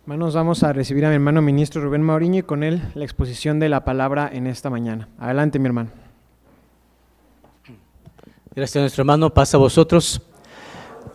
Hermanos, vamos a recibir a mi hermano ministro Rubén Mauriño y con él la exposición de la palabra en esta mañana. Adelante, mi hermano. Gracias a nuestro hermano, pasa a vosotros.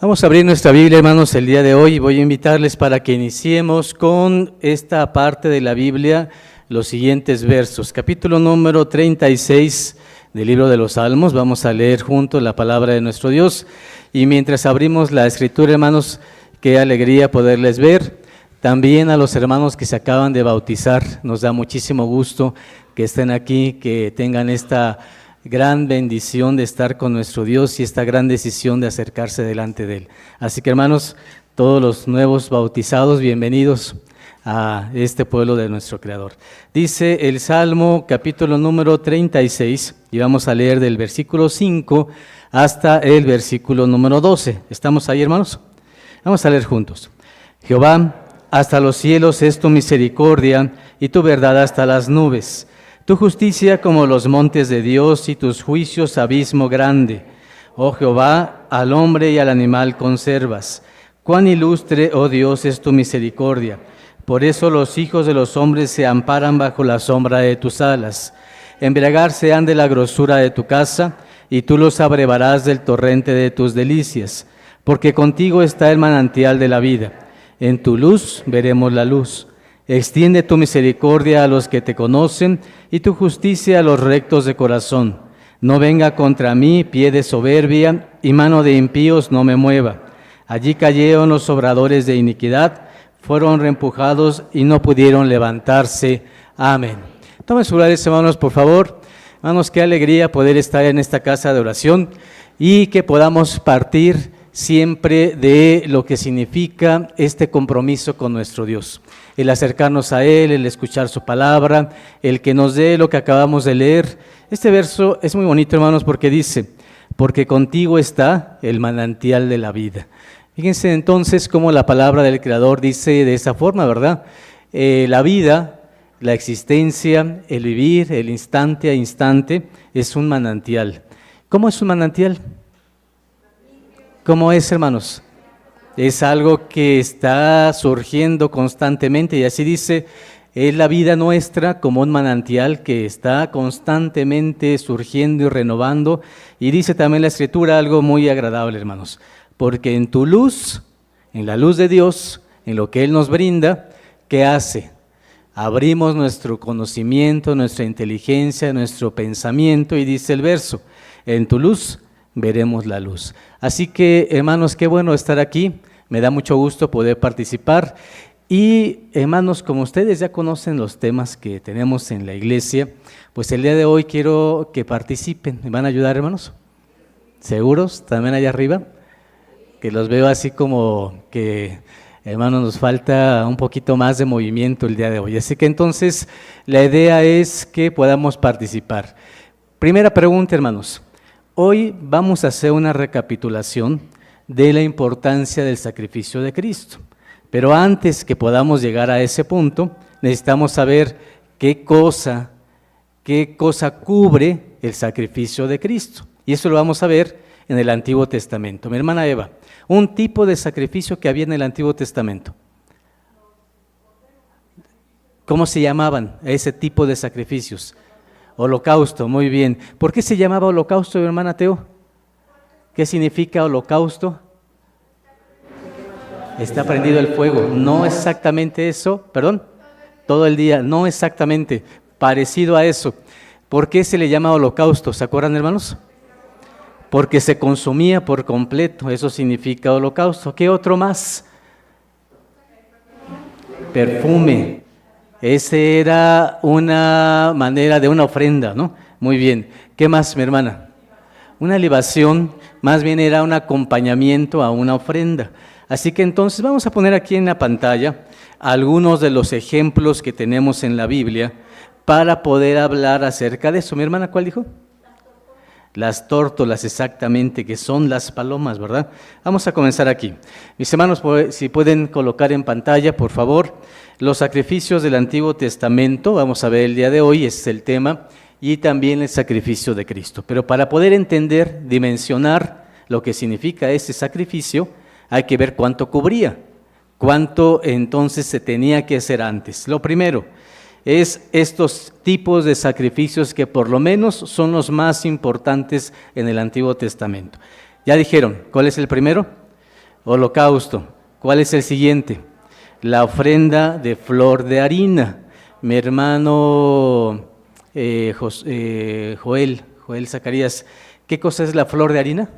Vamos a abrir nuestra Biblia, hermanos, el día de hoy y voy a invitarles para que iniciemos con esta parte de la Biblia, los siguientes versos. Capítulo número 36 del libro de los Salmos, vamos a leer juntos la palabra de nuestro Dios y mientras abrimos la escritura, hermanos, qué alegría poderles ver. También a los hermanos que se acaban de bautizar, nos da muchísimo gusto que estén aquí, que tengan esta gran bendición de estar con nuestro Dios y esta gran decisión de acercarse delante de Él. Así que hermanos, todos los nuevos bautizados, bienvenidos a este pueblo de nuestro Creador. Dice el Salmo capítulo número 36 y vamos a leer del versículo 5 hasta el versículo número 12. ¿Estamos ahí, hermanos? Vamos a leer juntos. Jehová, hasta los cielos es tu misericordia y tu verdad hasta las nubes. Tu justicia como los montes de Dios y tus juicios abismo grande. Oh Jehová, al hombre y al animal conservas. Cuán ilustre, oh Dios, es tu misericordia. Por eso los hijos de los hombres se amparan bajo la sombra de tus alas. Embriagarse han de la grosura de tu casa, y tú los abrevarás del torrente de tus delicias. Porque contigo está el manantial de la vida. En tu luz veremos la luz. Extiende tu misericordia a los que te conocen y tu justicia a los rectos de corazón. No venga contra mí pie de soberbia y mano de impíos no me mueva. Allí cayeron los obradores de iniquidad, fueron reempujados y no pudieron levantarse. Amén. Tomen sus lugares, hermanos, por favor. Hermanos, qué alegría poder estar en esta casa de oración y que podamos partir siempre de lo que significa este compromiso con nuestro Dios, el acercarnos a Él, el escuchar su palabra, el que nos dé lo que acabamos de leer. Este verso es muy bonito, hermanos, porque dice, porque contigo está el manantial de la vida. Fíjense entonces cómo la palabra del Creador dice de esa forma, ¿verdad? La vida, la existencia, el vivir, el instante a instante es un manantial. ¿Cómo es un manantial? ¿Cómo es, hermanos? Es algo que está surgiendo constantemente y así dice, es la vida nuestra como un manantial que está constantemente surgiendo y renovando. Y dice también la Escritura algo muy agradable, hermanos, porque en tu luz, en la luz de Dios, en lo que Él nos brinda, ¿qué hace? Abrimos nuestro conocimiento, nuestra inteligencia, nuestro pensamiento y dice el verso, en tu luz veremos la luz. Así que, hermanos, qué bueno estar aquí, me da mucho gusto poder participar y, hermanos, como ustedes ya conocen los temas que tenemos en la iglesia, pues el día de hoy quiero que participen. ¿Me van a ayudar, hermanos? ¿Seguros? ¿También allá arriba? Que los veo así como que, hermanos, nos falta un poquito más de movimiento el día de hoy. Así que entonces la idea es que podamos participar. Primera pregunta, hermanos. Hoy vamos a hacer una recapitulación de la importancia del sacrificio de Cristo. Pero antes que podamos llegar a ese punto, necesitamos saber qué cosa cubre el sacrificio de Cristo. Y eso lo vamos a ver en el Antiguo Testamento. Mi hermana Eva, un tipo de sacrificio que había en el Antiguo Testamento. ¿Cómo se llamaban ese tipo de sacrificios? Holocausto, muy bien. ¿Por qué se llamaba holocausto, mi hermana Teo? ¿Qué significa holocausto? Está prendido el fuego. No exactamente eso, perdón, todo el día, no exactamente, parecido a eso. ¿Por qué se le llama holocausto? ¿Se acuerdan, hermanos? Porque se consumía por completo, eso significa holocausto. ¿Qué otro más? Perfume. Esa era una manera de una ofrenda, ¿no? Muy bien. ¿Qué más, mi hermana? Una libación, más bien era un acompañamiento a una ofrenda. Así que entonces vamos a poner aquí en la pantalla algunos de los ejemplos que tenemos en la Biblia para poder hablar acerca de eso. Mi hermana, ¿cuál dijo? Las tórtolas, exactamente, que son las palomas, ¿verdad? Vamos a comenzar aquí. Mis hermanos, si pueden colocar en pantalla, por favor, los sacrificios del Antiguo Testamento, vamos a ver el día de hoy, ese es el tema, y también el sacrificio de Cristo. Pero para poder entender, dimensionar lo que significa ese sacrificio, hay que ver cuánto cubría. ¿Cuánto entonces se tenía que hacer antes? Lo primero es estos tipos de sacrificios que por lo menos son los más importantes en el Antiguo Testamento. Ya dijeron, ¿cuál es el primero? Holocausto. ¿Cuál es el siguiente? La ofrenda de flor de harina. Mi hermano Joel Zacarías, ¿qué cosa es la flor de harina?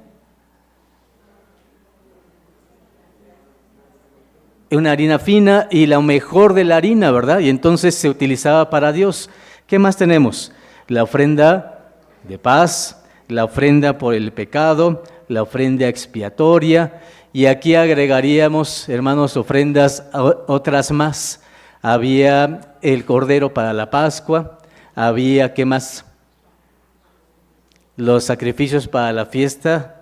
Una harina fina y la mejor de la harina, ¿verdad? Y entonces se utilizaba para Dios. ¿Qué más tenemos? La ofrenda de paz, la ofrenda por el pecado, la ofrenda expiatoria, y aquí agregaríamos, hermanos, ofrendas otras más. Había el cordero para la Pascua, había, ¿qué más? Los sacrificios para la fiesta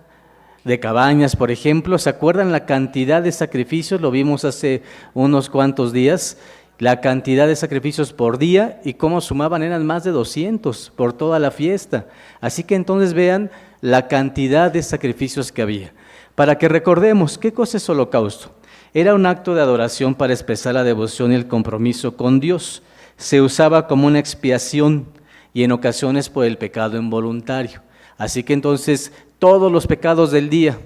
de cabañas, por ejemplo. ¿Se acuerdan la cantidad de sacrificios? Lo vimos hace unos cuantos días, la cantidad de sacrificios por día y cómo sumaban, eran más de 200 por toda la fiesta. Así que entonces vean la cantidad de sacrificios que había. Para que recordemos, ¿qué cosa es holocausto? Era un acto de adoración para expresar la devoción y el compromiso con Dios. Se usaba como una expiación y en ocasiones por el pecado involuntario. Así que entonces todos los pecados del día,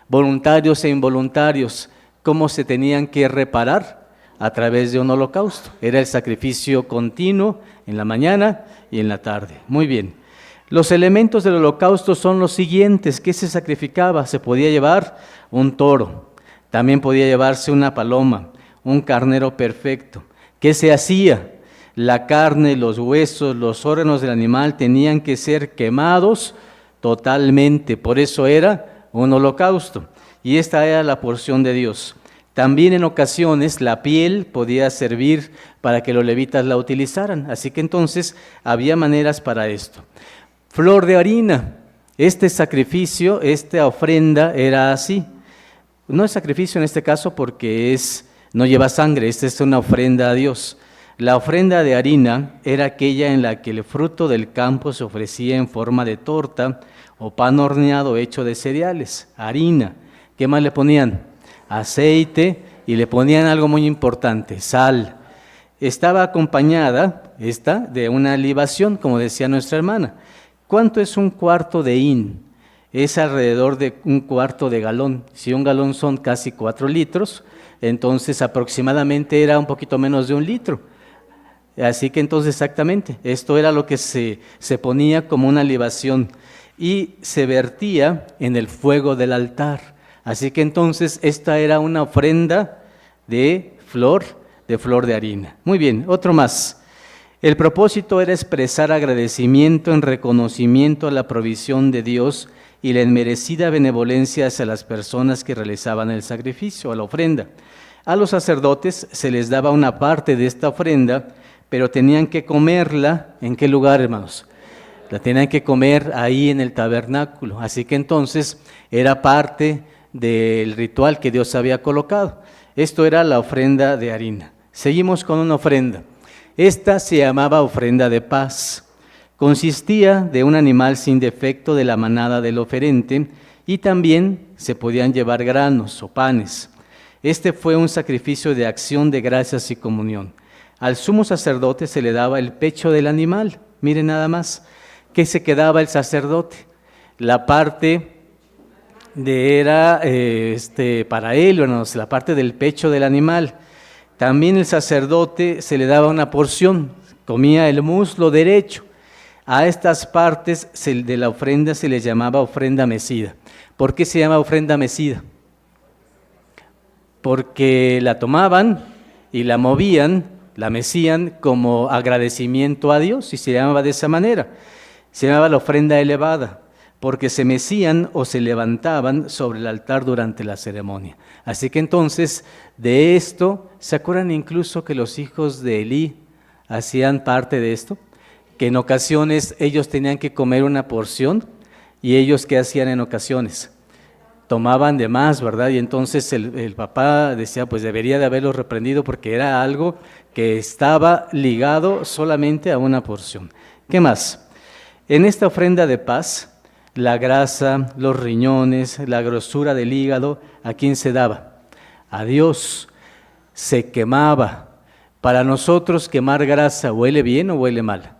voluntarios e involuntarios, ¿cómo se tenían que reparar? A través de un holocausto. Era el sacrificio continuo en la mañana y en la tarde. Muy bien. Los elementos del holocausto son los siguientes. ¿Qué se sacrificaba? Se podía llevar un toro, también podía llevarse una paloma, un carnero perfecto. ¿Qué se hacía? La carne, los huesos, los órganos del animal tenían que ser quemados totalmente. Por eso era un holocausto. Y esta era la porción de Dios. También en ocasiones la piel podía servir para que los levitas la utilizaran. Así que entonces había maneras para esto. Flor de harina. Este sacrificio, esta ofrenda era así. No es sacrificio en este caso porque no lleva sangre, esta es una ofrenda a Dios. La ofrenda de harina era aquella en la que el fruto del campo se ofrecía en forma de torta o pan horneado hecho de cereales, harina. ¿Qué más le ponían? Aceite y le ponían algo muy importante, sal. Estaba acompañada de una libación, como decía nuestra hermana. ¿Cuánto es un cuarto de hin? Es alrededor de un cuarto de galón. Si un galón son casi 4 litros, entonces aproximadamente era un poquito menos de 1 litro. Así que entonces exactamente, esto era lo que se ponía como una libación y se vertía en el fuego del altar. Así que entonces esta era una ofrenda de flor de harina. Muy bien, otro más. El propósito era expresar agradecimiento en reconocimiento a la provisión de Dios y la inmerecida benevolencia hacia las personas que realizaban el sacrificio, a la ofrenda. A los sacerdotes se les daba una parte de esta ofrenda, pero tenían que comerla, ¿en qué lugar, hermanos? La tenían que comer ahí en el tabernáculo. Así que entonces era parte del ritual que Dios había colocado. Esto era la ofrenda de harina. Seguimos con una ofrenda. Esta se llamaba ofrenda de paz. Consistía de un animal sin defecto de la manada del oferente y también se podían llevar granos o panes. Este fue un sacrificio de acción de gracias y comunión. Al sumo sacerdote se le daba el pecho del animal. Miren nada más, ¿qué se quedaba el sacerdote? La parte para él, bueno, la parte del pecho del animal. También el sacerdote se le daba una porción, comía el muslo derecho. A estas partes de la ofrenda se les llamaba ofrenda mecida. ¿Por qué se llama ofrenda mecida? Porque la tomaban y la movían, la mecían como agradecimiento a Dios y se llamaba de esa manera. Se llamaba la ofrenda elevada, porque se mecían o se levantaban sobre el altar durante la ceremonia. Así que entonces, de esto, ¿se acuerdan incluso que los hijos de Elí hacían parte de esto? Que en ocasiones ellos tenían que comer una porción, y ellos ¿qué hacían en ocasiones? Tomaban de más, ¿verdad? Y entonces el papá decía, pues debería de haberlos reprendido porque era algo que estaba ligado solamente a una porción. ¿Qué más? En esta ofrenda de paz, la grasa, los riñones, la grosura del hígado, ¿a quién se daba? A Dios. se quemaba. Para nosotros quemar grasa, ¿huele bien o huele mal?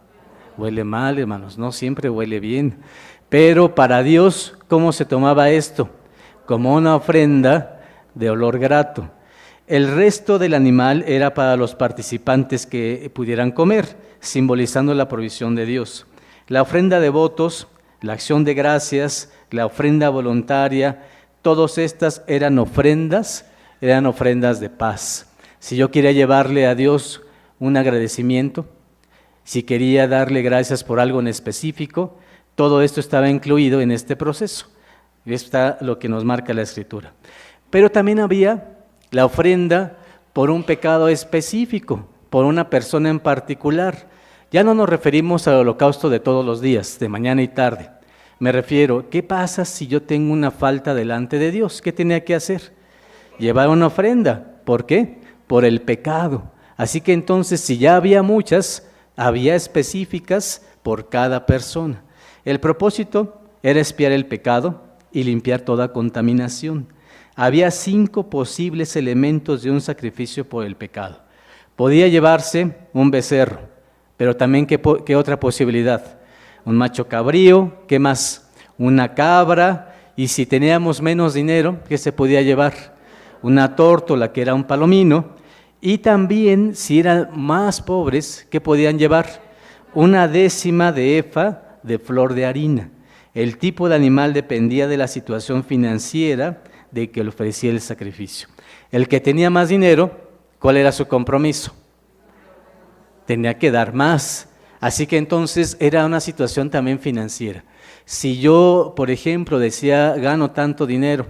Huele mal, hermanos, no siempre huele bien. Pero para Dios, ¿cómo se tomaba esto? Como una ofrenda de olor grato. El resto del animal era para los participantes que pudieran comer, simbolizando la provisión de Dios. La ofrenda de votos, la acción de gracias, la ofrenda voluntaria, todas estas eran ofrendas de paz. Si yo quería llevarle a Dios un agradecimiento, si quería darle gracias por algo en específico, todo esto estaba incluido en este proceso. Está lo que nos marca la Escritura. Pero también había la ofrenda por un pecado específico, por una persona en particular. Ya no nos referimos al holocausto de todos los días, de mañana y tarde. Me refiero, ¿qué pasa si yo tengo una falta delante de Dios? ¿Qué tenía que hacer? Llevar una ofrenda. ¿Por qué? Por el pecado. Así que entonces, si ya había muchas, había específicas por cada persona. El propósito era expiar el pecado y limpiar toda contaminación. Había 5 posibles elementos de un sacrificio por el pecado. Podía llevarse un becerro, pero también ¿qué otra posibilidad? Un macho cabrío, ¿qué más? Una cabra, y si teníamos menos dinero, ¿qué se podía llevar? Una tórtola, que era un palomino, y también, si eran más pobres, ¿qué podían llevar? Una décima de efa de flor de harina. El tipo de animal dependía de la situación financiera de que le ofrecía el sacrificio. El que tenía más dinero, ¿cuál era su compromiso? Tenía que dar más. Así que entonces era una situación también financiera. Si yo, por ejemplo, decía, gano tanto dinero,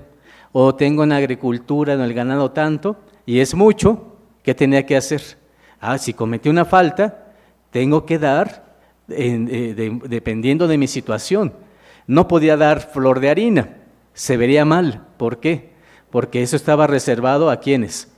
o tengo en agricultura, en el ganado tanto, y es mucho, ¿qué tenía que hacer? Si cometí una falta, tengo que dar dependiendo de mi situación. No podía dar flor de harina, se vería mal. ¿Por qué? Porque eso estaba reservado ¿a quiénes?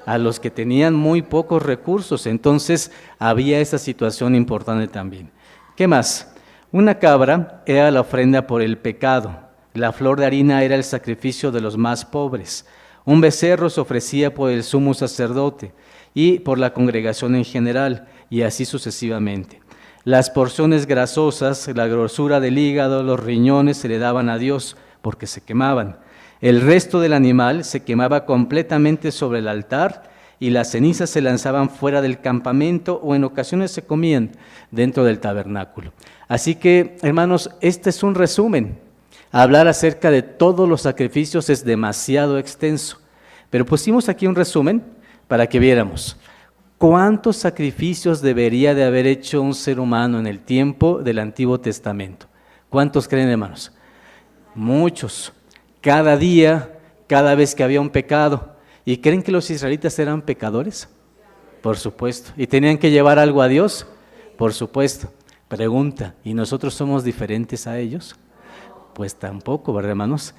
A los que tenían muy pocos recursos. Entonces había esa situación importante también. ¿Qué más? Una cabra era la ofrenda por el pecado. La flor de harina era el sacrificio de los más pobres. Un becerro se ofrecía por el sumo sacerdote y por la congregación en general, y así sucesivamente. Las porciones grasosas, la grosura del hígado, los riñones se le daban a Dios porque se quemaban. El resto del animal se quemaba completamente sobre el altar y las cenizas se lanzaban fuera del campamento o en ocasiones se comían dentro del tabernáculo. Así que, hermanos, este es un resumen. Hablar acerca de todos los sacrificios es demasiado extenso, pero pusimos aquí un resumen para que viéramos cuántos sacrificios debería de haber hecho un ser humano en el tiempo del Antiguo Testamento. ¿Cuántos creen, hermanos? Muchos. Cada día, cada vez que había un pecado. ¿Y creen que los israelitas eran pecadores? Por supuesto. ¿Y tenían que llevar algo a Dios? Por supuesto. Pregunta, ¿y nosotros somos diferentes a ellos? Pues tampoco, ¿verdad, hermanos?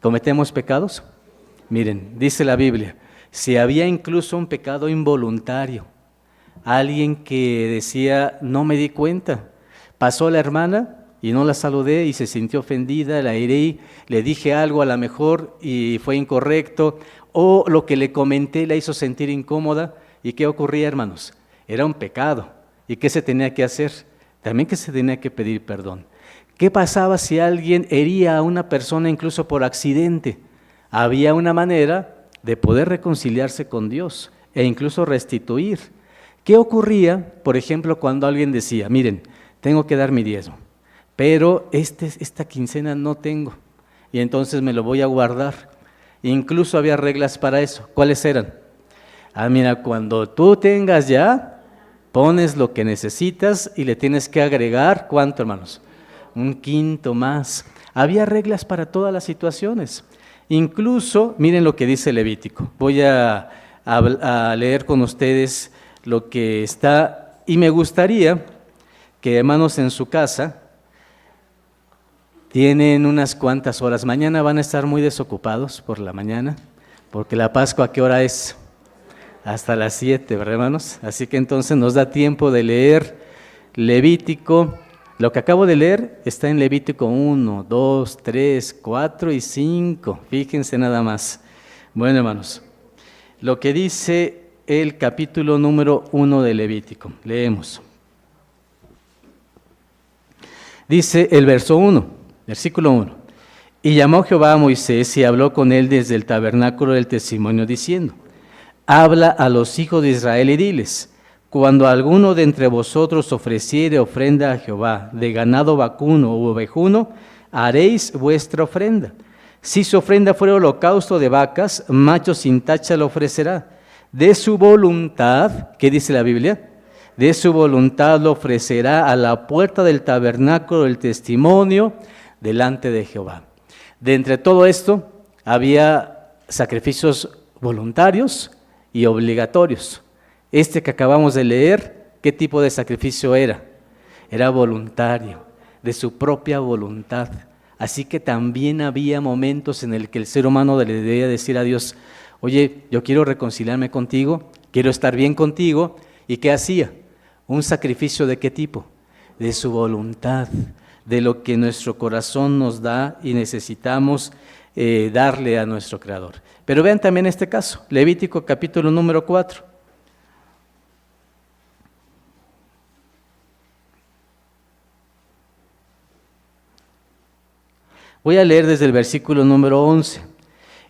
¿Cometemos pecados? Miren, dice la Biblia, si había incluso un pecado involuntario, alguien que decía, no me di cuenta, pasó la hermana y no la saludé y se sintió ofendida, la herí, le dije algo a lo mejor y fue incorrecto, o lo que le comenté la hizo sentir incómoda. ¿Y qué ocurría, hermanos? Era un pecado. ¿Y qué se tenía que hacer? También que se tenía que pedir perdón. ¿Qué pasaba si alguien hería a una persona incluso por accidente? Había una manera de poder reconciliarse con Dios e incluso restituir. ¿Qué ocurría, por ejemplo, cuando alguien decía, miren, tengo que dar mi diezmo, pero esta quincena no tengo, y entonces me lo voy a guardar? Incluso había reglas para eso. ¿Cuáles eran? Mira, cuando tú tengas ya, pones lo que necesitas y le tienes que agregar, ¿cuánto, hermanos? Un quinto más. Había reglas para todas las situaciones. Incluso, miren lo que dice Levítico. Voy a leer con ustedes lo que está, y me gustaría que, hermanos, en su casa tienen unas cuantas horas. Mañana van a estar muy desocupados por la mañana, porque la Pascua, ¿a qué hora es? Hasta las 7, ¿verdad, hermanos? Así que entonces nos da tiempo de leer Levítico. Lo que acabo de leer está en Levítico 1, 2, 3, 4 y 5. Fíjense nada más. Bueno, hermanos, lo que dice el capítulo número 1 de Levítico. Leemos. Dice el versículo 1. Y llamó Jehová a Moisés y habló con él desde el tabernáculo del testimonio, diciendo: habla a los hijos de Israel y diles: cuando alguno de entre vosotros ofreciere ofrenda a Jehová de ganado vacuno u ovejuno, haréis vuestra ofrenda. Si su ofrenda fuera holocausto de vacas, macho sin tacha lo ofrecerá. De su voluntad, ¿qué dice la Biblia? De su voluntad lo ofrecerá a la puerta del tabernáculo del testimonio delante de Jehová. De entre todo esto había sacrificios voluntarios y obligatorios. Este que acabamos de leer, ¿qué tipo de sacrificio era? Era voluntario, de su propia voluntad. Así que también había momentos en el que el ser humano le debía decir a Dios: oye, yo quiero reconciliarme contigo, quiero estar bien contigo. ¿Y qué hacía? ¿Un sacrificio de qué tipo? De su voluntad, de lo que nuestro corazón nos da y necesitamos darle a nuestro Creador. Pero vean también este caso, Levítico capítulo número 4. Voy a leer desde el versículo número 11.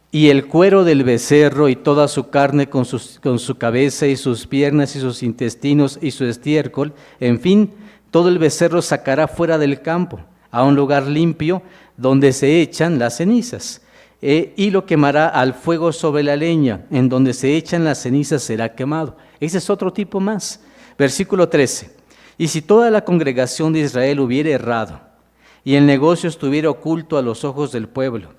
Y el cuero del becerro y toda su carne con su cabeza y sus piernas y sus intestinos y su estiércol, en fin, todo el becerro sacará fuera del campo, a un lugar limpio donde se echan las cenizas, y lo quemará al fuego sobre la leña, en donde se echan las cenizas será quemado. Ese es otro tipo más. Versículo 13. Y si toda la congregación de Israel hubiera errado, y el negocio estuviera oculto a los ojos del pueblo,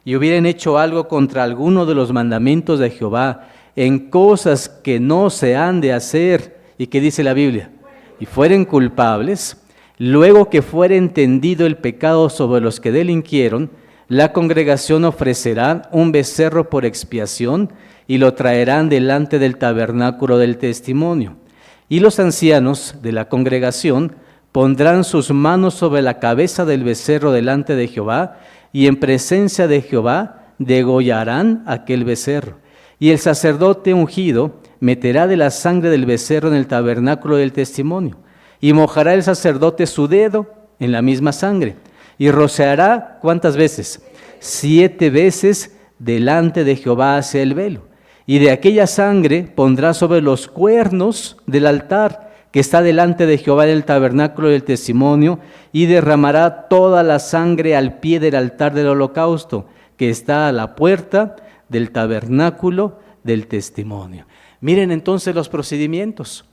y hubieran hecho algo contra alguno de los mandamientos de Jehová, en cosas que no se han de hacer, ¿y qué dice la Biblia? Y fueren culpables, luego que fuera entendido el pecado sobre los que delinquieron, la congregación ofrecerá un becerro por expiación y lo traerán delante del tabernáculo del testimonio. Y los ancianos de la congregación pondrán sus manos sobre la cabeza del becerro delante de Jehová, y en presencia de Jehová degollarán aquel becerro. Y el sacerdote ungido meterá de la sangre del becerro en el tabernáculo del testimonio, y mojará el sacerdote su dedo en la misma sangre, y rociará, ¿cuántas veces? 7 veces delante de Jehová hacia el velo. Y de aquella sangre pondrá sobre los cuernos del altar que está delante de Jehová en el tabernáculo del testimonio, y derramará toda la sangre al pie del altar del holocausto, que está a la puerta del tabernáculo del testimonio. Miren entonces los procedimientos.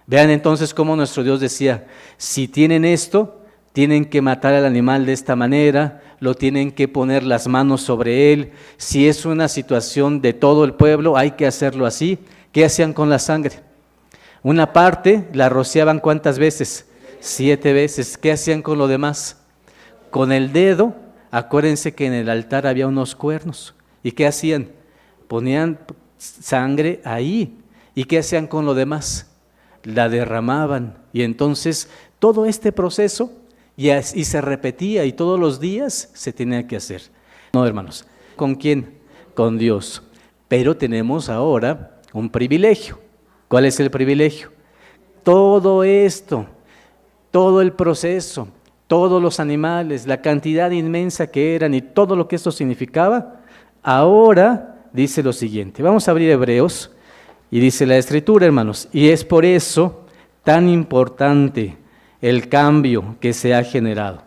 Vean entonces cómo nuestro Dios decía: si tienen esto, tienen que matar al animal de esta manera, lo tienen que poner las manos sobre él. Si es una situación de todo el pueblo, hay que hacerlo así. ¿Qué hacían con la sangre? Una parte la rociaban, ¿cuántas veces? 7 veces. ¿Qué hacían con lo demás? Con el dedo, acuérdense que en el altar había unos cuernos. ¿Y qué hacían? Ponían sangre ahí. ¿Y qué hacían con lo demás? La derramaban. Y entonces todo este proceso y se repetía, y todos los días se tenía que hacer. No, hermanos. ¿Con quién? Con Dios. Pero tenemos ahora un privilegio. ¿Cuál es el privilegio? Todo esto, todo el proceso, todos los animales, la cantidad inmensa que eran y todo lo que esto significaba, ahora dice lo siguiente. Vamos a abrir Hebreos y dice la Escritura, hermanos, y es por eso tan importante el cambio que se ha generado.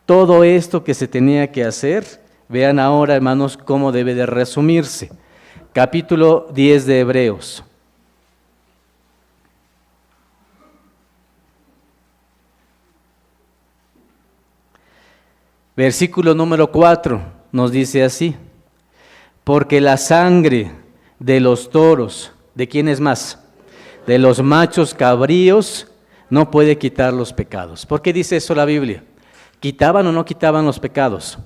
Todo esto que se tenía que hacer, vean ahora, hermanos, cómo debe de resumirse. Capítulo 10 de Hebreos. Versículo número 4 nos dice así: porque la sangre de los toros, ¿de quién es más? De los machos cabríos, no puede quitar los pecados. ¿Por qué dice eso la Biblia? ¿Quitaban o no quitaban los pecados?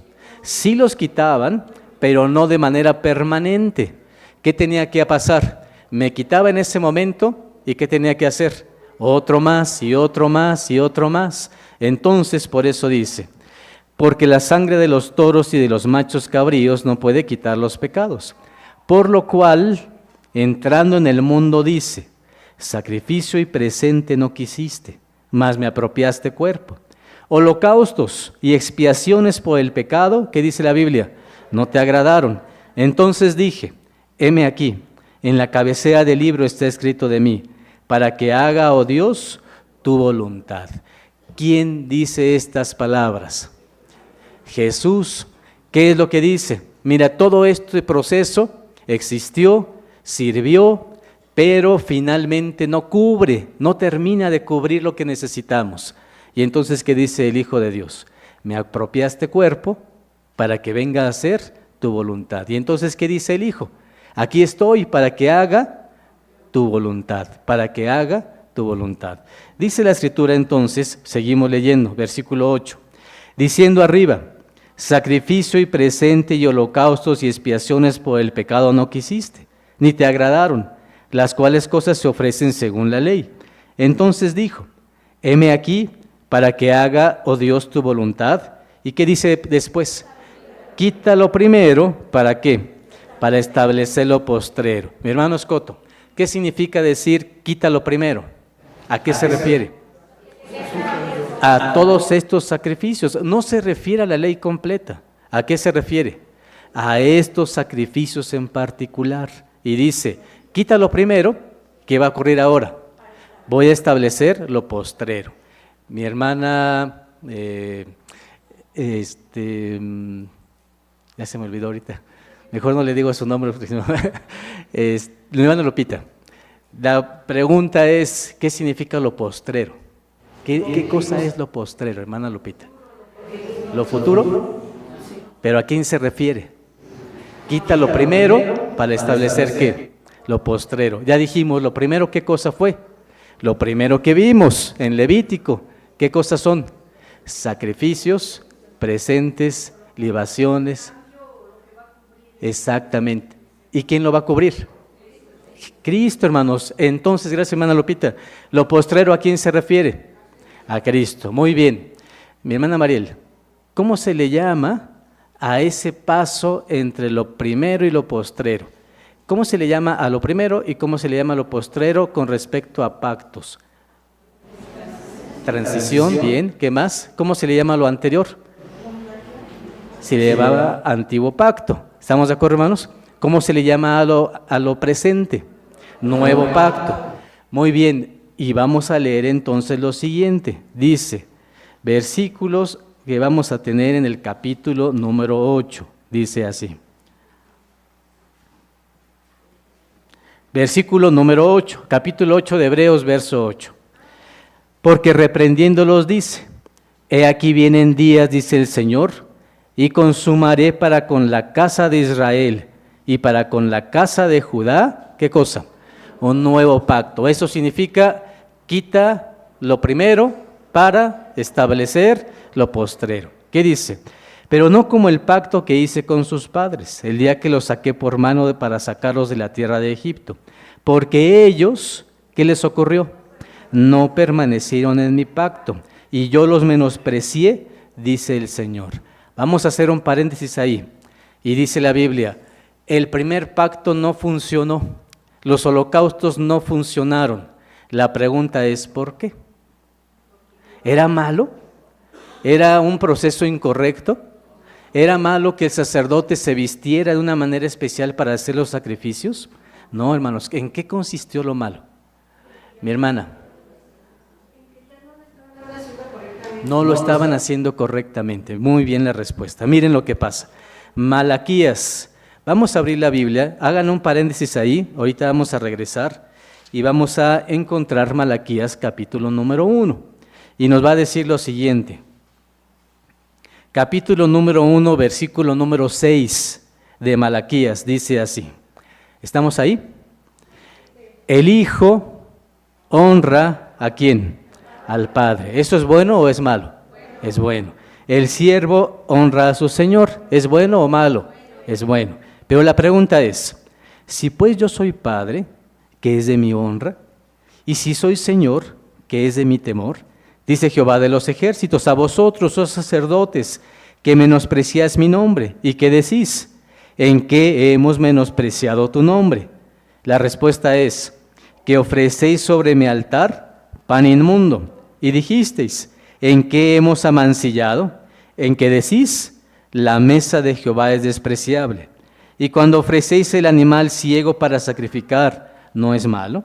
Sí los quitaban, pero no de manera permanente. ¿Qué tenía que pasar? Me quitaba en ese momento, ¿y qué tenía que hacer? Otro más y otro más y otro más. Entonces, por eso dice: porque la sangre de los toros y de los machos cabríos no puede quitar los pecados. Por lo cual, entrando en el mundo dice, sacrificio y presente no quisiste, mas me apropiaste cuerpo. Holocaustos y expiaciones por el pecado, ¿qué dice la Biblia? No te agradaron. Entonces dije, heme aquí, en la cabecera del libro está escrito de mí, para que haga, oh Dios, tu voluntad. ¿Quién dice estas palabras? Jesús. ¿Qué es lo que dice? Mira, todo este proceso existió, sirvió, pero finalmente no cubre, no termina de cubrir lo que necesitamos. Y entonces, ¿qué dice el Hijo de Dios? Me apropiaste cuerpo para que venga a hacer tu voluntad. Y entonces, ¿qué dice el Hijo? Aquí estoy para que haga tu voluntad, para que haga tu voluntad. Dice la Escritura entonces, seguimos leyendo, versículo 8, diciendo arriba, sacrificio y presente y holocaustos y expiaciones por el pecado no quisiste, ni te agradaron, las cuales cosas se ofrecen según la ley. Entonces dijo, heme aquí para que haga, oh Dios, tu voluntad. ¿Y qué dice después? Quita lo primero, ¿para qué? Para establecer lo postrero. Mi hermano Escoto, ¿qué significa decir quita lo primero? ¿A qué se refiere? A todos estos sacrificios. No se refiere a la ley completa. ¿A qué se refiere? A estos sacrificios en particular. Y dice, quita lo primero, ¿qué va a ocurrir ahora? Voy a establecer lo postrero. Mi hermana, ya se me olvidó ahorita, mejor no le digo su nombre, porque no, mi hermana Lupita, la pregunta es, ¿qué significa lo postrero? ¿Qué cosa es lo postrero, hermana Lupita? ¿Lo futuro? ¿Pero a quién se refiere? Quita lo primero para establecer ¿qué? Lo postrero. Ya dijimos, lo primero, ¿qué cosa fue? Lo primero que vimos en Levítico, ¿qué cosas son? Sacrificios, presentes, libaciones. Exactamente. ¿Y quién lo va a cubrir? Cristo, hermanos. Entonces, gracias, hermana Lupita. ¿Lo postrero a quién se refiere? A Cristo. Muy bien. Mi hermana Mariel, ¿cómo se le llama a ese paso entre lo primero y lo postrero? ¿Cómo se le llama a lo primero y cómo se le llama a lo postrero con respecto a pactos? Transición, bien. ¿Qué más? ¿Cómo se le llama a lo anterior? Se le llamaba antiguo pacto. ¿Estamos de acuerdo, hermanos? ¿Cómo se le llama a lo presente? Nuevo pacto. Muy bien. Y vamos a leer entonces lo siguiente. Dice, versículos que vamos a tener en el capítulo número 8. Dice así. Versículo número 8, capítulo 8 de Hebreos, verso 8. Porque reprendiéndolos dice, he aquí vienen días, dice el Señor, y consumaré para con la casa de Israel y para con la casa de Judá, ¿qué cosa? Un nuevo pacto. Eso significa, quita lo primero para establecer lo postrero. ¿Qué dice? Pero no como el pacto que hice con sus padres, el día que los saqué por mano para sacarlos de la tierra de Egipto. Porque ellos, ¿qué les ocurrió? No permanecieron en mi pacto, y yo los menosprecié, dice el Señor. Vamos a hacer un paréntesis ahí. Y dice la Biblia, el primer pacto no funcionó, los holocaustos no funcionaron. La pregunta es, ¿por qué? ¿Era malo? ¿Era un proceso incorrecto? ¿Era malo que el sacerdote se vistiera de una manera especial para hacer los sacrificios? No, hermanos, ¿en qué consistió lo malo? Mi hermana. No lo estaban haciendo correctamente. Muy bien la respuesta. Miren lo que pasa. Malaquías. Vamos a abrir la Biblia. Hagan un paréntesis ahí. Ahorita vamos a regresar y vamos a encontrar Malaquías capítulo número 1. Y nos va a decir lo siguiente. Capítulo número 1, versículo número 6 de Malaquías, dice así. ¿Estamos ahí? El Hijo honra ¿a quién? Al Padre. ¿Eso es bueno o es malo? Es bueno. El siervo honra a su Señor. ¿Es bueno o malo? Es bueno. Pero la pregunta es, si pues yo soy Padre, ¿qué es de mi honra? Y si soy Señor, ¿qué es de mi temor? Dice Jehová de los ejércitos, a vosotros, oh sacerdotes, que menospreciáis mi nombre, y que decís, ¿en qué hemos menospreciado tu nombre? La respuesta es, que ofrecéis sobre mi altar pan inmundo. Y dijisteis, ¿en qué hemos amancillado? En que decís, la mesa de Jehová es despreciable. Y cuando ofrecéis el animal ciego para sacrificar, ¿no es malo?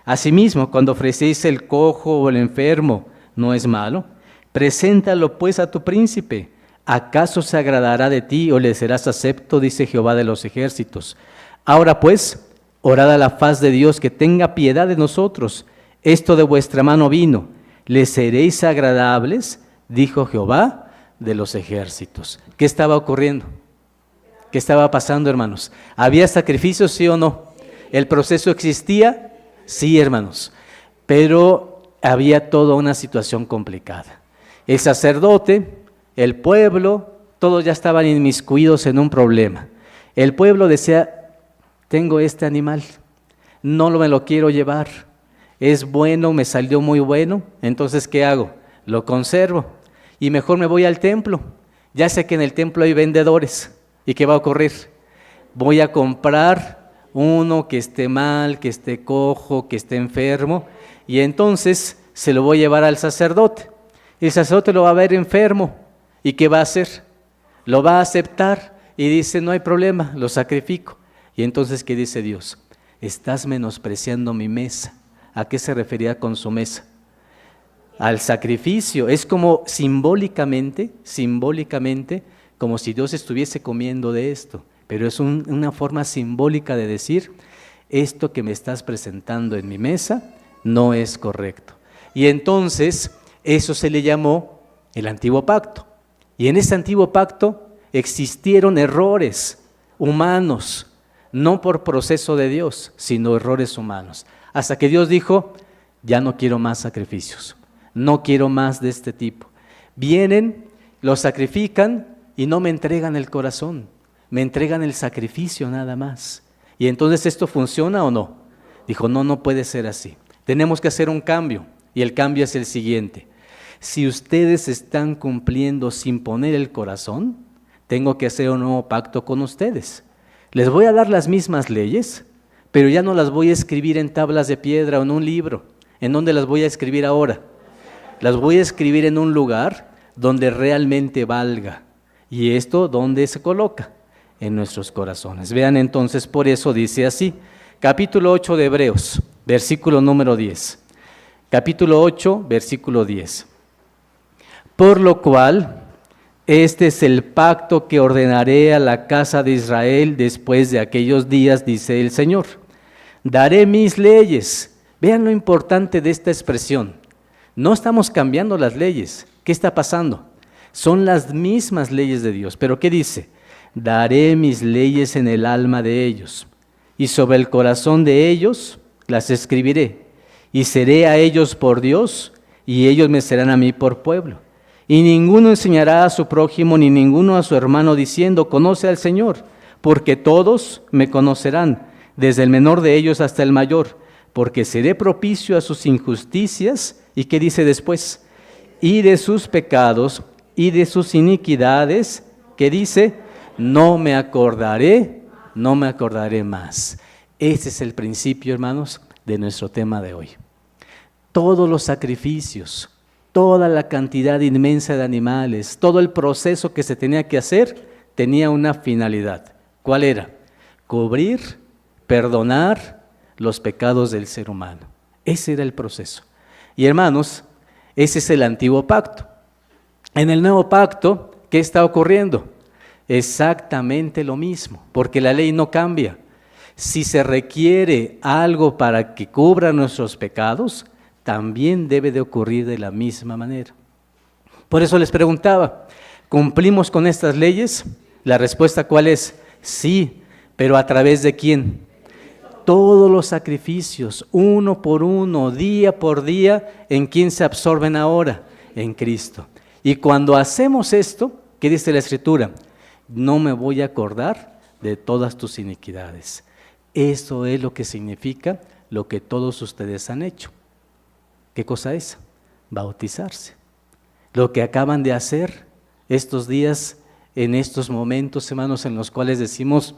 Asimismo, cuando ofrecéis el cojo o el enfermo, ¿no es malo? Preséntalo pues a tu príncipe. ¿Acaso se agradará de ti o le serás acepto? Dice Jehová de los ejércitos. Ahora pues, orad a la faz de Dios que tenga piedad de nosotros. Esto de vuestra mano vino. ¿Le seréis agradables? Dijo Jehová de los ejércitos. ¿Qué estaba ocurriendo? ¿Qué estaba pasando, hermanos? ¿Había sacrificios, sí o no? ¿El proceso existía? Sí, hermanos. Pero había toda una situación complicada. El sacerdote, el pueblo, todos ya estaban inmiscuidos en un problema. El pueblo decía, tengo este animal, no me lo quiero llevar, es bueno, me salió muy bueno, entonces ¿qué hago? Lo conservo y mejor me voy al templo. Ya sé que en el templo hay vendedores. ¿Y qué va a ocurrir? Voy a comprar uno que esté mal, que esté cojo, que esté enfermo, y entonces se lo voy a llevar al sacerdote. El sacerdote lo va a ver enfermo, ¿y qué va a hacer? Lo va a aceptar y dice, no hay problema, lo sacrifico. Y entonces, ¿qué dice Dios? Estás menospreciando mi mesa. ¿A qué se refería con su mesa? Al sacrificio. Es como simbólicamente, como si Dios estuviese comiendo de esto, pero es una forma simbólica de decir, esto que me estás presentando en mi mesa no es correcto. Y entonces, eso se le llamó el Antiguo Pacto. Y en ese Antiguo Pacto existieron errores humanos, no por proceso de Dios, sino errores humanos. Hasta que Dios dijo, ya no quiero más sacrificios, no quiero más de este tipo. Vienen, los sacrifican, y no me entregan el corazón, me entregan el sacrificio nada más. Y entonces, ¿esto funciona o no? Dijo, no puede ser así. Tenemos que hacer un cambio, y el cambio es el siguiente. Si ustedes están cumpliendo sin poner el corazón, tengo que hacer un nuevo pacto con ustedes. Les voy a dar las mismas leyes, pero ya no las voy a escribir en tablas de piedra o en un libro. ¿En dónde las voy a escribir ahora? Las voy a escribir en un lugar donde realmente valga. ¿Y esto dónde se coloca? En nuestros corazones. Vean entonces, por eso dice así, capítulo 8 de Hebreos, versículo número 10. Capítulo 8, versículo 10. Por lo cual, este es el pacto que ordenaré a la casa de Israel después de aquellos días, dice el Señor. Daré mis leyes. Vean lo importante de esta expresión. No estamos cambiando las leyes. ¿Qué está pasando? Son las mismas leyes de Dios. ¿Pero qué dice? Daré mis leyes en el alma de ellos, y sobre el corazón de ellos las escribiré, y seré a ellos por Dios, y ellos me serán a mí por pueblo. Y ninguno enseñará a su prójimo, ni ninguno a su hermano, diciendo, conoce al Señor, porque todos me conocerán, desde el menor de ellos hasta el mayor, porque seré propicio a sus injusticias. ¿Y qué dice después? Y de sus pecados y de sus iniquidades, que dice, no me acordaré más. Ese es el principio, hermanos, de nuestro tema de hoy. Todos los sacrificios, toda la cantidad inmensa de animales, todo el proceso que se tenía que hacer, tenía una finalidad. ¿Cuál era? Cubrir, perdonar los pecados del ser humano. Ese era el proceso. Y hermanos, ese es el Antiguo Pacto. En el Nuevo Pacto, ¿qué está ocurriendo? Exactamente lo mismo, porque la ley no cambia. Si se requiere algo para que cubra nuestros pecados, también debe de ocurrir de la misma manera. Por eso les preguntaba, ¿cumplimos con estas leyes? La respuesta, ¿cuál es? Sí, pero ¿a través de quién? Todos los sacrificios, uno por uno, día por día, ¿en quién se absorben ahora? En Cristo. Y cuando hacemos esto, ¿qué dice la Escritura? No me voy a acordar de todas tus iniquidades. Eso es lo que significa lo que todos ustedes han hecho. ¿Qué cosa es? Bautizarse. Lo que acaban de hacer estos días, en estos momentos, hermanos, en los cuales decimos,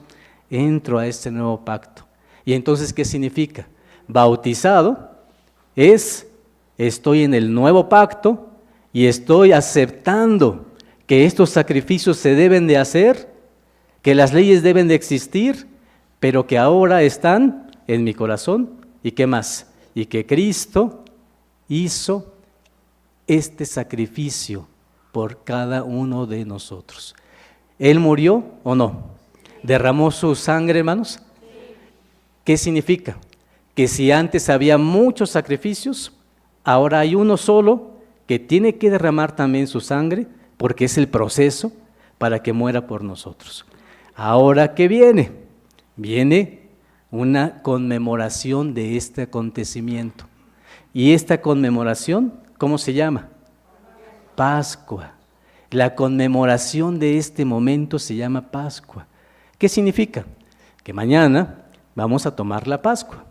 entro a este nuevo pacto. ¿Y entonces qué significa? Bautizado es, estoy en el nuevo pacto y estoy aceptando que estos sacrificios se deben de hacer, que las leyes deben de existir, pero que ahora están en mi corazón. ¿Y qué más? Y que Cristo hizo este sacrificio por cada uno de nosotros. ¿Él murió o no? ¿Derramó su sangre, hermanos? ¿Qué significa? Que si antes había muchos sacrificios, ahora hay uno solo que tiene que derramar también su sangre, porque es el proceso para que muera por nosotros. Ahora, ¿qué viene? Viene una conmemoración de este acontecimiento. Y esta conmemoración, ¿cómo se llama? Pascua. La conmemoración de este momento se llama Pascua. ¿Qué significa? Que mañana vamos a tomar la Pascua.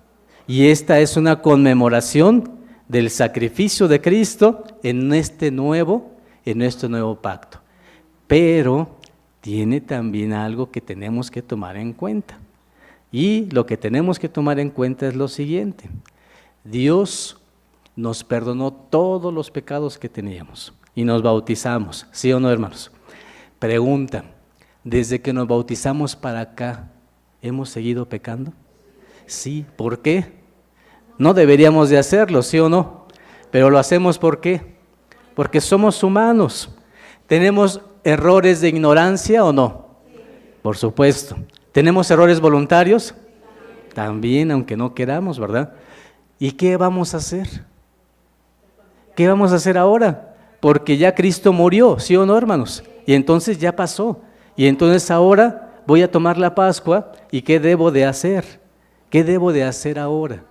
Y esta es una conmemoración del sacrificio de Cristo en este nuevo pacto. Pero tiene también algo que tenemos que tomar en cuenta. Y lo que tenemos que tomar en cuenta es lo siguiente. Dios nos perdonó todos los pecados que teníamos y nos bautizamos, ¿sí o no, hermanos? Pregunta, ¿desde que nos bautizamos para acá hemos seguido pecando? Sí, ¿por qué? No deberíamos de hacerlo, ¿sí o no? Pero lo hacemos ¿por qué? Porque somos humanos. ¿Tenemos errores de ignorancia o no? Por supuesto. ¿Tenemos errores voluntarios? También, aunque no queramos, ¿verdad? ¿Y qué vamos a hacer? ¿Qué vamos a hacer ahora? Porque ya Cristo murió, ¿sí o no, hermanos? Y entonces ya pasó. Y entonces ahora voy a tomar la Pascua, ¿y qué debo de hacer? ¿Qué debo de hacer ahora?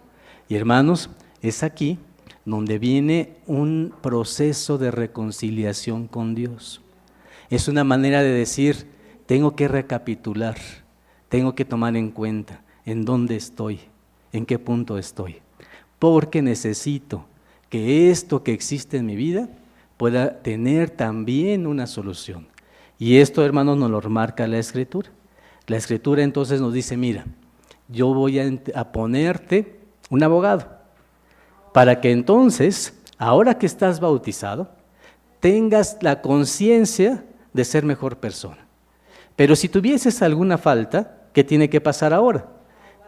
Y hermanos, es aquí donde viene un proceso de reconciliación con Dios. Es una manera de decir, tengo que recapitular, tengo que tomar en cuenta en dónde estoy, en qué punto estoy, porque necesito que esto que existe en mi vida pueda tener también una solución. Y esto, hermanos, nos lo marca la Escritura. La Escritura entonces nos dice, mira, yo voy a ponerte un abogado, para que entonces, ahora que estás bautizado, tengas la conciencia de ser mejor persona. Pero si tuvieses alguna falta, ¿qué tiene que pasar ahora?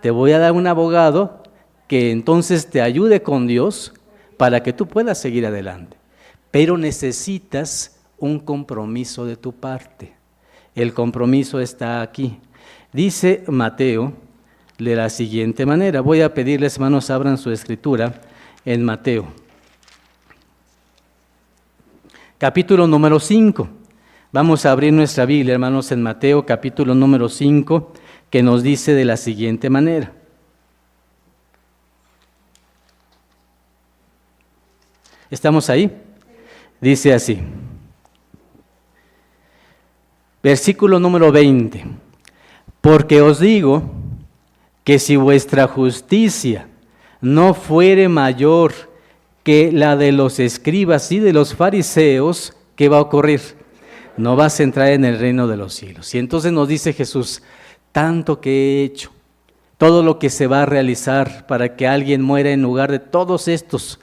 Te voy a dar un abogado que entonces te ayude con Dios para que tú puedas seguir adelante. Pero necesitas un compromiso de tu parte. El compromiso está aquí. Dice Mateo de la siguiente manera. Voy a pedirles, hermanos, abran su escritura en Mateo. Capítulo número 5. Vamos a abrir nuestra Biblia, hermanos, en Mateo, capítulo número 5, que nos dice de la siguiente manera. ¿Estamos ahí? Dice así. Versículo número 20. Porque os digo que si vuestra justicia no fuere mayor que la de los escribas y de los fariseos, ¿qué va a ocurrir? No vas a entrar en el reino de los cielos. Y entonces nos dice Jesús, tanto que he hecho, todo lo que se va a realizar para que alguien muera en lugar de todos estos,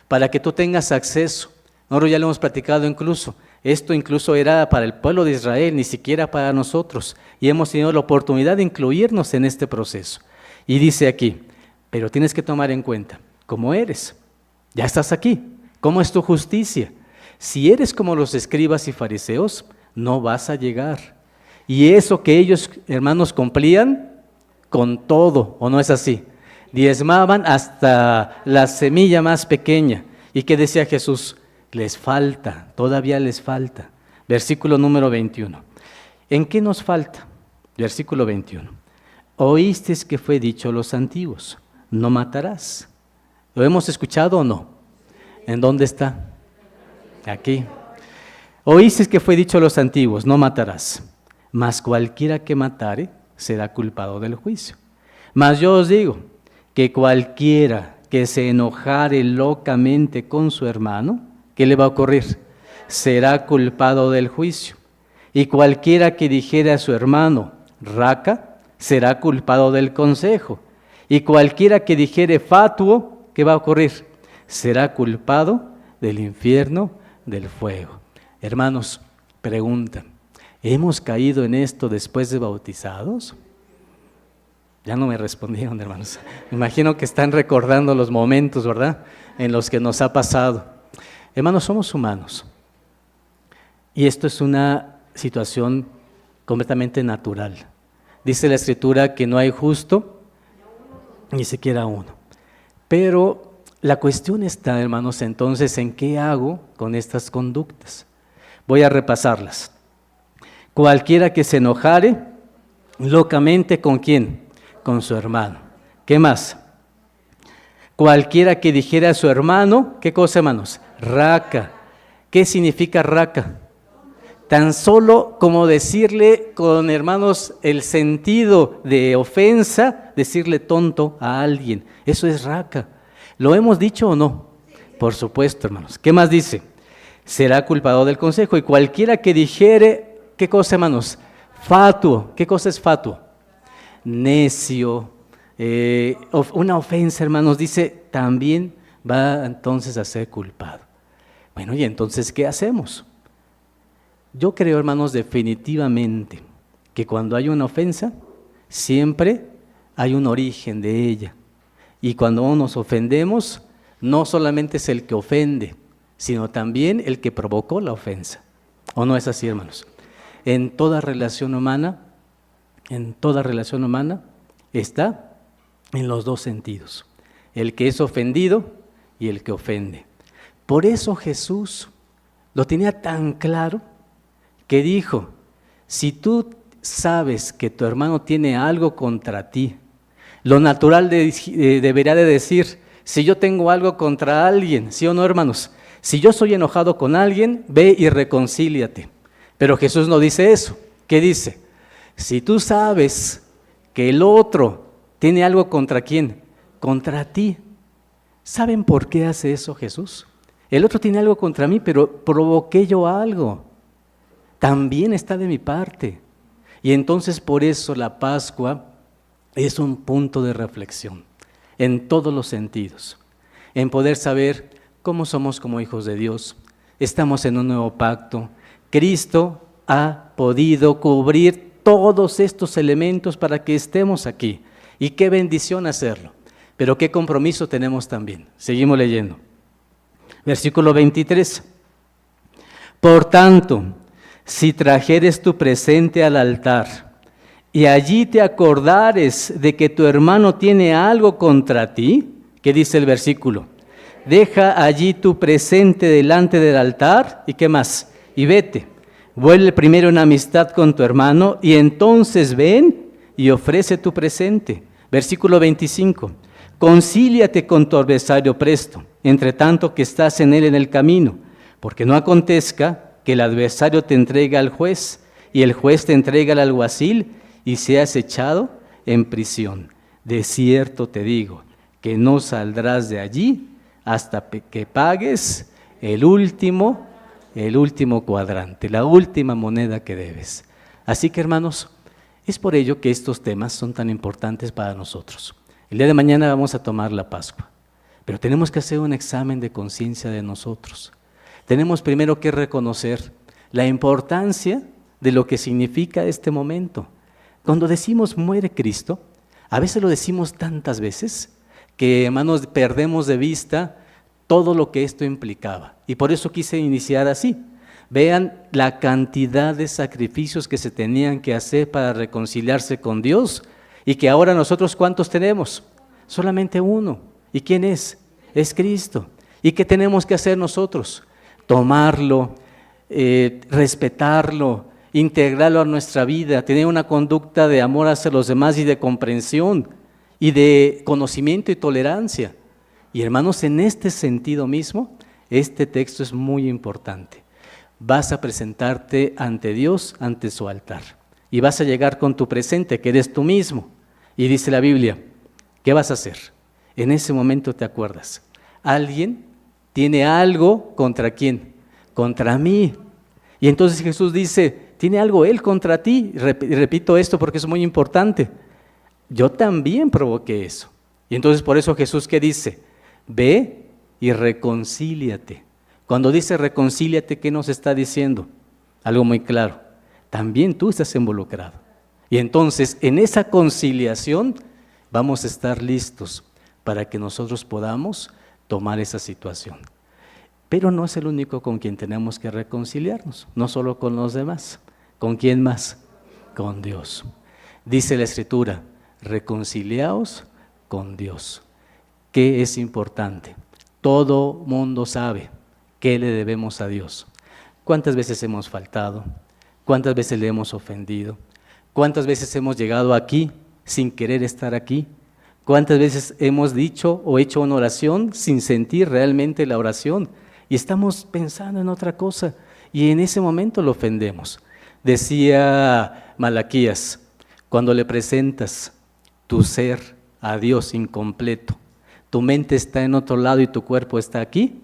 para que tú tengas acceso. Nosotros ya lo hemos platicado incluso. Esto incluso era para el pueblo de Israel, ni siquiera para nosotros. Y hemos tenido la oportunidad de incluirnos en este proceso. Y dice aquí, pero tienes que tomar en cuenta cómo eres. Ya estás aquí. ¿Cómo es tu justicia? Si eres como los escribas y fariseos, no vas a llegar. Y eso que ellos, hermanos, cumplían con todo, ¿o no es así? Diezmaban hasta la semilla más pequeña. ¿Y qué decía Jesús? Les falta, todavía les falta. Versículo número 21. ¿En qué nos falta? Versículo 21. Oísteis que fue dicho a los antiguos, no matarás. ¿Lo hemos escuchado o no? ¿En dónde está? Aquí. Oísteis que fue dicho a los antiguos, no matarás. Mas cualquiera que matare será culpado del juicio. Mas yo os digo que cualquiera que se enojare locamente con su hermano, ¿qué le va a ocurrir? Será culpado del juicio. Y cualquiera que dijere a su hermano, raca, será culpado del consejo. Y cualquiera que dijere fatuo, ¿qué va a ocurrir? Será culpado del infierno del fuego. Hermanos, preguntan, ¿hemos caído en esto después de bautizados? Ya no me respondieron, hermanos. Me imagino que están recordando los momentos, ¿verdad?, en los que nos ha pasado. Hermanos, somos humanos. Y esto es una situación completamente natural. Dice la Escritura que no hay justo, ni siquiera uno. Pero la cuestión está, hermanos, entonces, ¿en qué hago con estas conductas? Voy a repasarlas. Cualquiera que se enojare locamente, ¿con quién? Con su hermano. ¿Qué más? Cualquiera que dijera a su hermano, ¿qué cosa, hermanos? Raca. ¿Qué significa raca? Tan solo como decirle, con hermanos, el sentido de ofensa, decirle tonto a alguien. Eso es raca. ¿Lo hemos dicho o no? Por supuesto, hermanos. ¿Qué más dice? Será culpado del consejo. Y cualquiera que dijere, ¿qué cosa, hermanos? Fatuo. ¿Qué cosa es fatuo? Necio. Una ofensa, hermanos, dice, también va entonces a ser culpado. Bueno, y entonces, ¿qué hacemos? Yo creo, hermanos, definitivamente que cuando hay una ofensa, siempre hay un origen de ella. Y cuando nos ofendemos, no solamente es el que ofende, sino también el que provocó la ofensa. ¿O no es así, hermanos? En toda relación humana está en los dos sentidos. El que es ofendido y el que ofende. Por eso Jesús lo tenía tan claro que dijo, si tú sabes que tu hermano tiene algo contra ti, lo natural debería de decir, si yo tengo algo contra alguien, ¿sí o no, hermanos? Si yo soy enojado con alguien, ve y reconcíliate. Pero Jesús no dice eso. ¿Qué dice? Si tú sabes que el otro tiene algo contra quién, contra ti, ¿saben por qué hace eso Jesús? El otro tiene algo contra mí, pero provoqué yo algo. También está de mi parte. Y entonces por eso la Pascua es un punto de reflexión en todos los sentidos, en poder saber cómo somos como hijos de Dios. Estamos en un nuevo pacto. Cristo ha podido cubrir todos estos elementos para que estemos aquí. Y qué bendición hacerlo. Pero qué compromiso tenemos también. Seguimos leyendo. Versículo 23. Por tanto, si trajeres tu presente al altar y allí te acordares de que tu hermano tiene algo contra ti, ¿qué dice el versículo? Deja allí tu presente delante del altar y ¿qué más? Y vete, vuelve primero en amistad con tu hermano y entonces ven y ofrece tu presente. Versículo 25. Concíliate con tu adversario presto, entre tanto que estás en él en el camino, porque no acontezca que el adversario te entregue al juez y el juez te entregue al alguacil y seas echado en prisión. De cierto te digo que no saldrás de allí hasta que pagues el último cuadrante, la última moneda que debes. Así que, hermanos, es por ello que estos temas son tan importantes para nosotros. El día de mañana vamos a tomar la Pascua, pero tenemos que hacer un examen de conciencia de nosotros. Tenemos primero que reconocer la importancia de lo que significa este momento. Cuando decimos muere Cristo, a veces lo decimos tantas veces que, hermanos, perdemos de vista todo lo que esto implicaba. Y por eso quise iniciar así. Vean la cantidad de sacrificios que se tenían que hacer para reconciliarse con Dios y que ahora nosotros, ¿cuántos tenemos? Solamente uno. ¿Y quién es? Es Cristo. ¿Y qué tenemos que hacer nosotros? Tomarlo, respetarlo, integrarlo a nuestra vida, tener una conducta de amor hacia los demás y de comprensión y de conocimiento y tolerancia. Y hermanos, en este sentido mismo, este texto es muy importante. Vas a presentarte ante Dios, ante su altar. Y vas a llegar con tu presente, que eres tú mismo. Y dice la Biblia, ¿qué vas a hacer? En ese momento te acuerdas. Alguien tiene algo contra quién, contra mí. Y entonces Jesús dice, ¿tiene algo él contra ti? Repito esto porque es muy importante. Yo también provoqué eso. Y entonces por eso Jesús, ¿qué dice? Ve y reconcíliate. Cuando dice reconcíliate, ¿qué nos está diciendo? Algo muy claro. También tú estás involucrado. Y entonces en esa conciliación vamos a estar listos para que nosotros podamos tomar esa situación. Pero no es el único con quien tenemos que reconciliarnos, no solo con los demás. ¿Con quién más? Con Dios. Dice la Escritura, reconciliaos con Dios. ¿Qué es importante? Todo mundo sabe qué le debemos a Dios. ¿Cuántas veces hemos faltado? ¿Cuántas veces le hemos ofendido? ¿Cuántas veces hemos llegado aquí sin querer estar aquí? ¿Cuántas veces hemos dicho o hecho una oración sin sentir realmente la oración? Y estamos pensando en otra cosa y en ese momento lo ofendemos. Decía Malaquías, cuando le presentas tu ser a Dios incompleto, tu mente está en otro lado y tu cuerpo está aquí,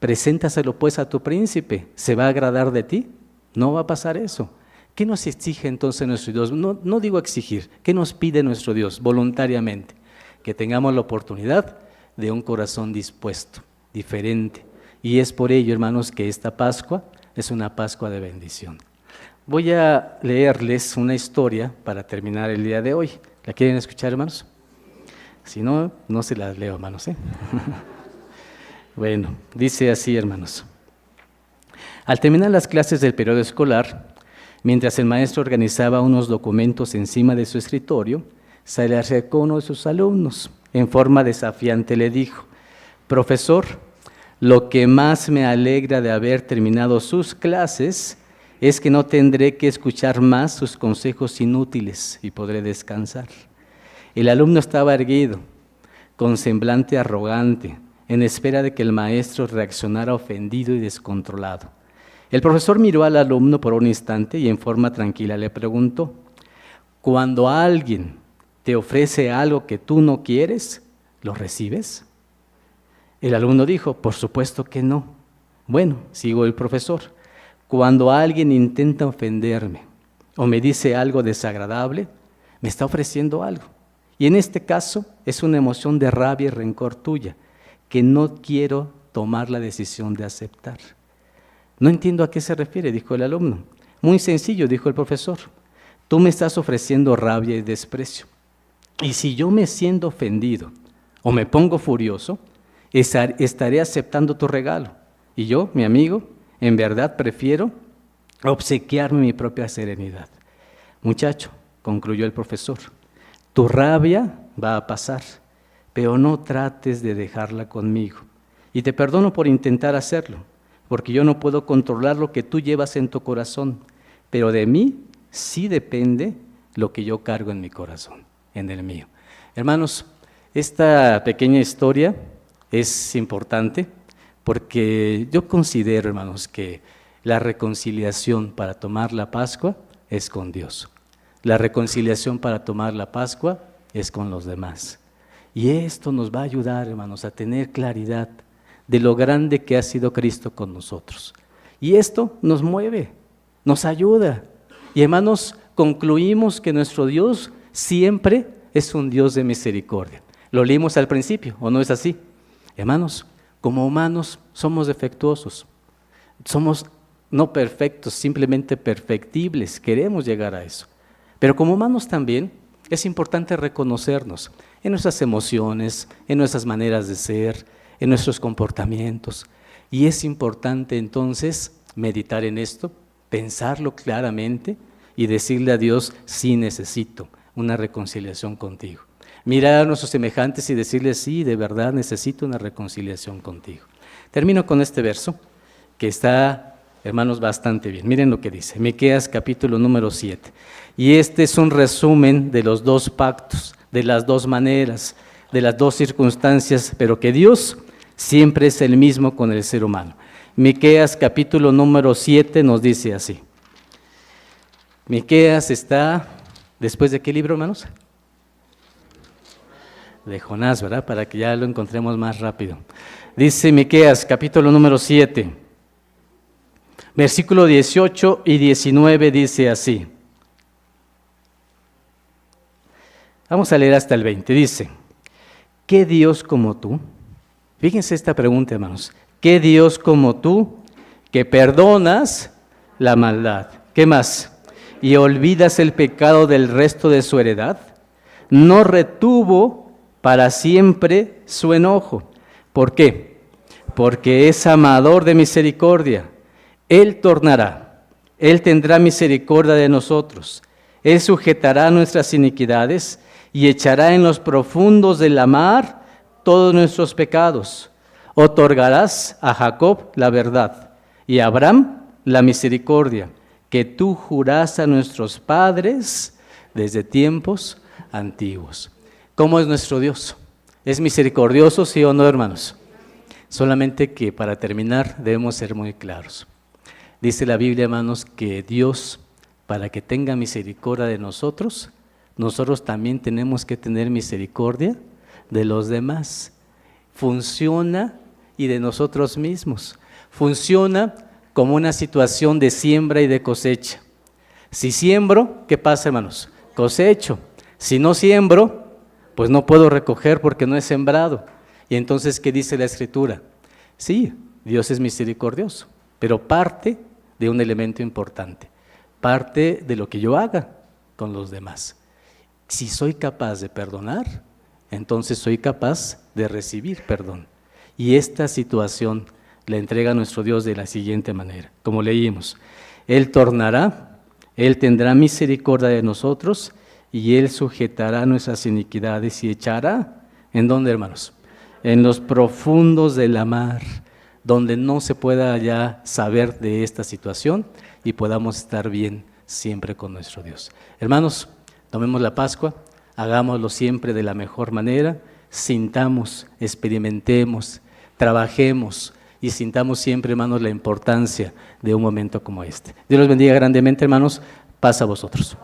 preséntaselo pues a tu príncipe, ¿se va a agradar de ti? No va a pasar eso. ¿Qué nos exige entonces nuestro Dios? No digo exigir, ¿qué nos pide nuestro Dios voluntariamente? Que tengamos la oportunidad de un corazón dispuesto, diferente. Y es por ello, hermanos, que esta Pascua es una Pascua de bendición. Voy a leerles una historia para terminar el día de hoy. ¿La quieren escuchar, hermanos? Si no, no se las leo, hermanos, ¿eh? Bueno, dice así, hermanos. Al terminar las clases del periodo escolar, mientras el maestro organizaba unos documentos encima de su escritorio, se le acercó uno de sus alumnos. En forma desafiante le dijo, profesor, lo que más me alegra de haber terminado sus clases es que no tendré que escuchar más sus consejos inútiles y podré descansar. El alumno estaba erguido, con semblante arrogante, en espera de que el maestro reaccionara ofendido y descontrolado. El profesor miró al alumno por un instante y en forma tranquila le preguntó, ¿cuando alguien te ofrece algo que tú no quieres, lo recibes? El alumno dijo, por supuesto que no. Bueno, siguió el profesor, cuando alguien intenta ofenderme o me dice algo desagradable, me está ofreciendo algo. Y en este caso es una emoción de rabia y rencor tuya, que no quiero tomar la decisión de aceptar. No entiendo a qué se refiere, dijo el alumno. Muy sencillo, dijo el profesor. Tú me estás ofreciendo rabia y desprecio. Y si yo me siento ofendido o me pongo furioso, estaré aceptando tu regalo. Y yo, mi amigo, en verdad prefiero obsequiarme mi propia serenidad. Muchacho, concluyó el profesor, tu rabia va a pasar, pero no trates de dejarla conmigo. Y te perdono por intentar hacerlo, porque yo no puedo controlar lo que tú llevas en tu corazón, pero de mí sí depende lo que yo cargo en mi corazón, en el mío. Hermanos, esta pequeña historia es importante porque yo considero, hermanos, que la reconciliación para tomar la Pascua es con Dios. La reconciliación para tomar la Pascua es con los demás. Y esto nos va a ayudar, hermanos, a tener claridad de lo grande que ha sido Cristo con nosotros. Y esto nos mueve, nos ayuda. Y hermanos, concluimos que nuestro Dios siempre es un Dios de misericordia. Lo leímos al principio, ¿o no es así? Hermanos, como humanos somos defectuosos, somos no perfectos, simplemente perfectibles, queremos llegar a eso. Pero como humanos también es importante reconocernos en nuestras emociones, en nuestras maneras de ser, en nuestros comportamientos. Y es importante entonces meditar en esto, pensarlo claramente y decirle a Dios, sí necesito una reconciliación contigo. Mirar a nuestros semejantes y decirles, sí, de verdad necesito una reconciliación contigo. Termino con este verso que está, hermanos, bastante bien. Miren lo que dice, Miqueas capítulo número 7. Y este es un resumen de los dos pactos, de las dos maneras, de las dos circunstancias, pero que Dios siempre es el mismo con el ser humano. Miqueas capítulo número 7 nos dice así. Miqueas está, ¿después de qué libro, hermanos? De Jonás, ¿verdad? Para que ya lo encontremos más rápido. Dice Miqueas, capítulo número 7, versículo 18 y 19 dice así. Vamos a leer hasta el 20, dice, ¿qué Dios como tú? Fíjense esta pregunta, hermanos. ¿Qué Dios como tú que perdonas la maldad? ¿Qué más? Y olvidas el pecado del resto de su heredad. No retuvo para siempre su enojo. ¿Por qué? Porque es amador de misericordia. Él tornará, Él tendrá misericordia de nosotros. Él sujetará nuestras iniquidades y echará en los profundos de la mar todos nuestros pecados. Otorgarás a Jacob la verdad y a Abraham la misericordia que tú juraste a nuestros padres desde tiempos antiguos. ¿Cómo es nuestro Dios? ¿Es misericordioso, sí o no, hermanos? Solamente que para terminar debemos ser muy claros. Dice la Biblia, hermanos, que Dios, para que tenga misericordia de nosotros, nosotros también tenemos que tener misericordia de los demás. Funciona y de nosotros mismos. Funciona como una situación de siembra y de cosecha. Si siembro, ¿qué pasa, hermanos? Cosecho. Si no siembro, pues no puedo recoger porque no he sembrado. Y entonces, ¿qué dice la Escritura? Sí, Dios es misericordioso, pero parte de un elemento importante. Parte de lo que yo haga con los demás. Si soy capaz de perdonar, entonces soy capaz de recibir perdón. Y esta situación la entrega nuestro Dios de la siguiente manera, como leímos: Él tornará, Él tendrá misericordia de nosotros y Él sujetará nuestras iniquidades y echará, ¿en dónde, hermanos? En los profundos de la mar, donde no se pueda ya saber de esta situación y podamos estar bien siempre con nuestro Dios. Hermanos, tomemos la Pascua, hagámoslo siempre de la mejor manera, sintamos, experimentemos, trabajemos y sintamos siempre, hermanos, la importancia de un momento como este. Dios los bendiga grandemente, hermanos. Paz a vosotros.